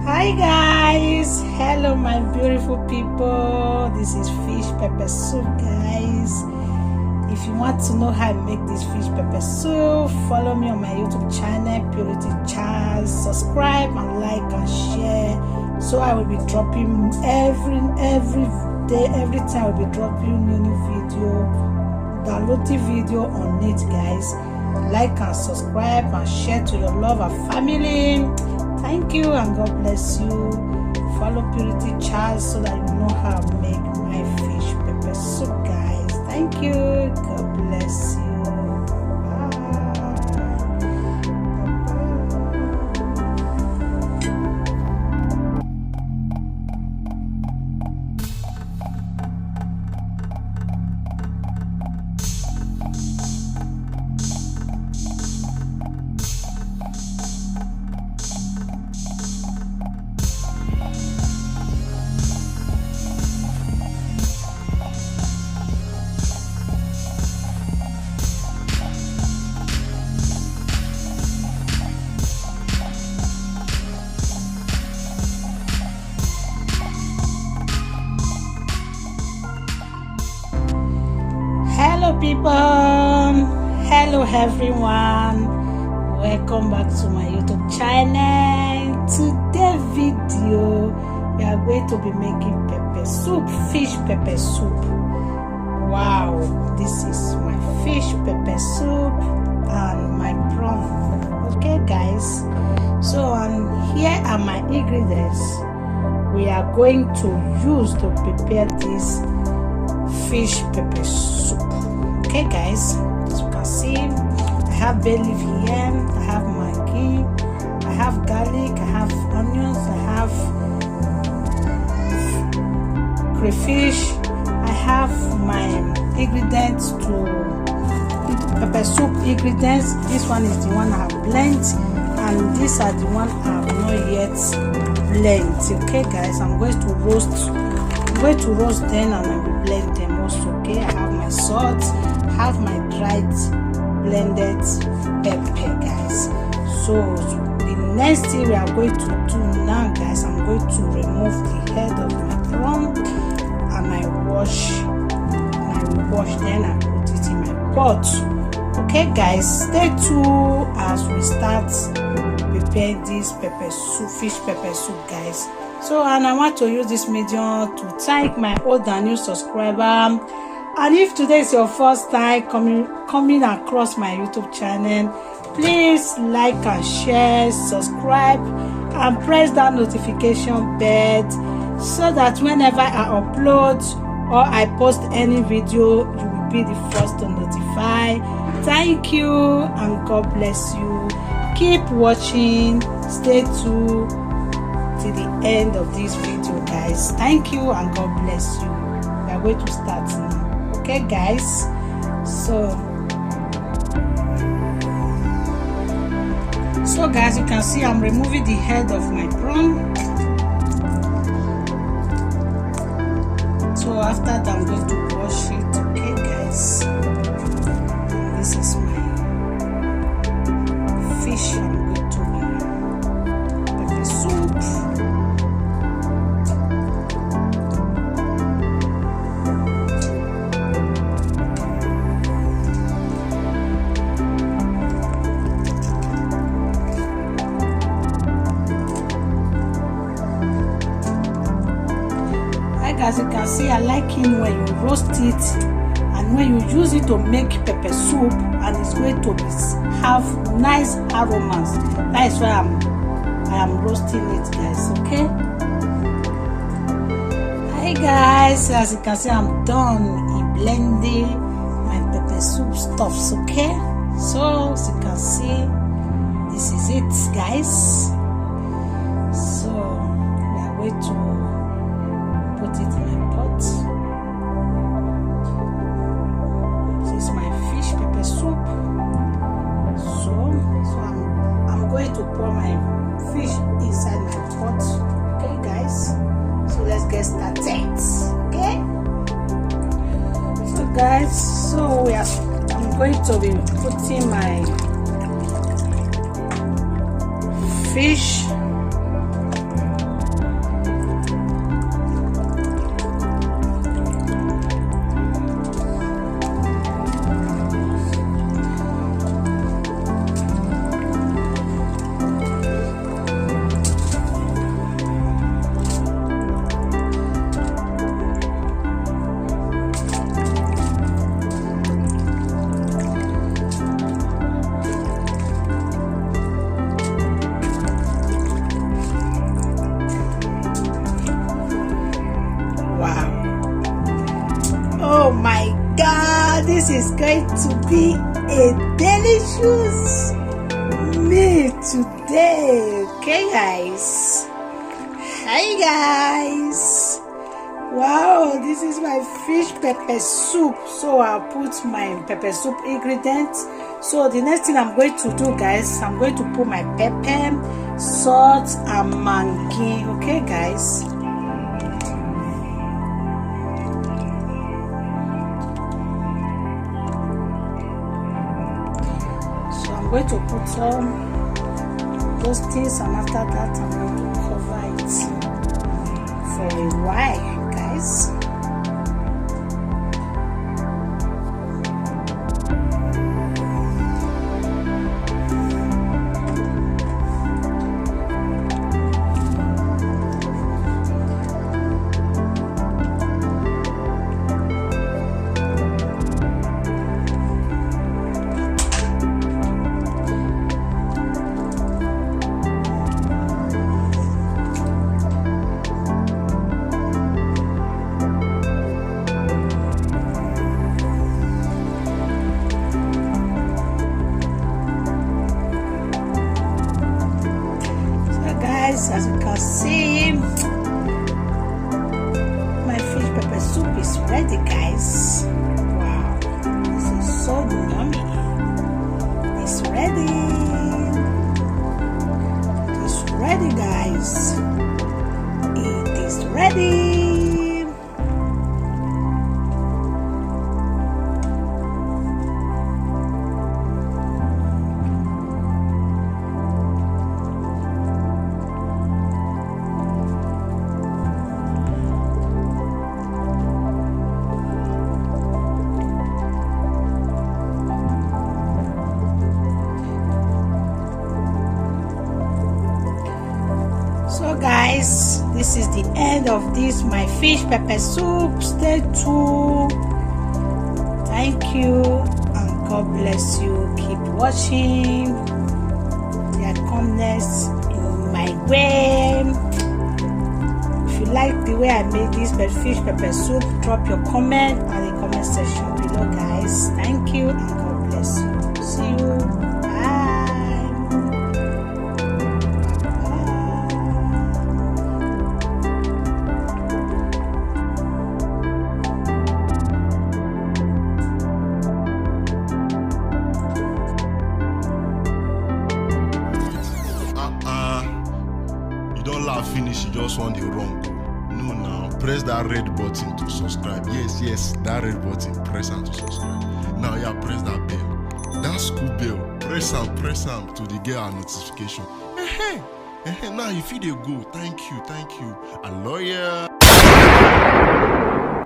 Hi guys, hello my beautiful people. This is fish pepper soup, guys. If you want to know how I make this fish pepper soup, follow me on my YouTube channel Purity Charles. Subscribe and like and share, so I will be dropping every day, every time I will be dropping new video, downloading video on it, guys. Like and subscribe and share to your love and family. Thank you and God bless you. Follow Purity Charles so that you know how to make my fish pepper soup, guys. Thank you. God bless you. Hello people, hello everyone, welcome back to my YouTube channel. Today's video we are going to be making pepper soup, fish pepper soup. Wow, this is my fish pepper soup and my prawn. Okay guys, so here are my ingredients we are going to use to prepare this fish pepper soup. Okay guys, as you can see, I have bay leaf here, I have maggi, I have garlic, I have onions, I have crayfish, I have my ingredients to pepper soup ingredients. This one is the one I have blended, and these are the one I have not yet blended. Okay guys, I'm going to roast them and I will blend them also. Okay, I have my salt, have my dried blended pepper, guys. So the next thing we are going to do now, guys, I'm going to remove the head of my prawn and I will wash then and put it in my pot. Okay guys, stay tuned as we start preparing this pepper soup, fish pepper soup, guys. So, and I want to use this medium to thank my old and new subscriber. And if today is your first time coming across my YouTube channel, please like and share, subscribe, and press that notification bell so that whenever I upload or I post any video, you will be the first to notify. Thank you and God bless you. Keep watching, stay tuned to the end of this video, guys. Thank you and God bless you. We are going to start now. Okay guys, so guys, you can see I'm removing the head of my prawn. So after that I'm going to wash it. Okay guys, this is my fish. I'm going to make pepper soup. As you can see, I like it when you roast it and when you use it to make pepper soup, and it's going to have nice aromas. That is why I am roasting it, guys. Okay. Hi guys, as you can see, I'm done in blending my pepper soup stuffs. Okay, so as you can see, this is it, guys. So we are going to put it in my pot. This is my fish pepper soup. So I'm going to pour my fish inside my pot. Okay guys, so let's get started. Okay, so guys, I'm going to be putting my fish going to be a delicious meal today. Okay, guys. Hi, guys. Wow, this is my fish pepper soup. So I'll put my pepper soup ingredients. So the next thing I'm going to do, guys, I'm going to put my pepper, salt, and Maggi. Okay, guys. So I'm going to put all those things, and after that I'm going to cover it for a while, guys. As you can see, my fish pepper soup is ready, guys. Wow, this is so yummy. It's ready. It's ready, guys. It is ready. So guys, this is the end of this my fish pepper soup. Stay tuned. Thank you and God bless you. Keep watching. There are comments in my way. If you like the way I made this fish pepper soup, drop your comment in the comment section below, guys. Thank you and God bless you. See you. Finish, you just want the wrong. No, now press that red button to subscribe. Yes, that red button, press and to subscribe. Now press that bell, that school bell, press and to the get our notification. Now if you dey go, thank you, I love you.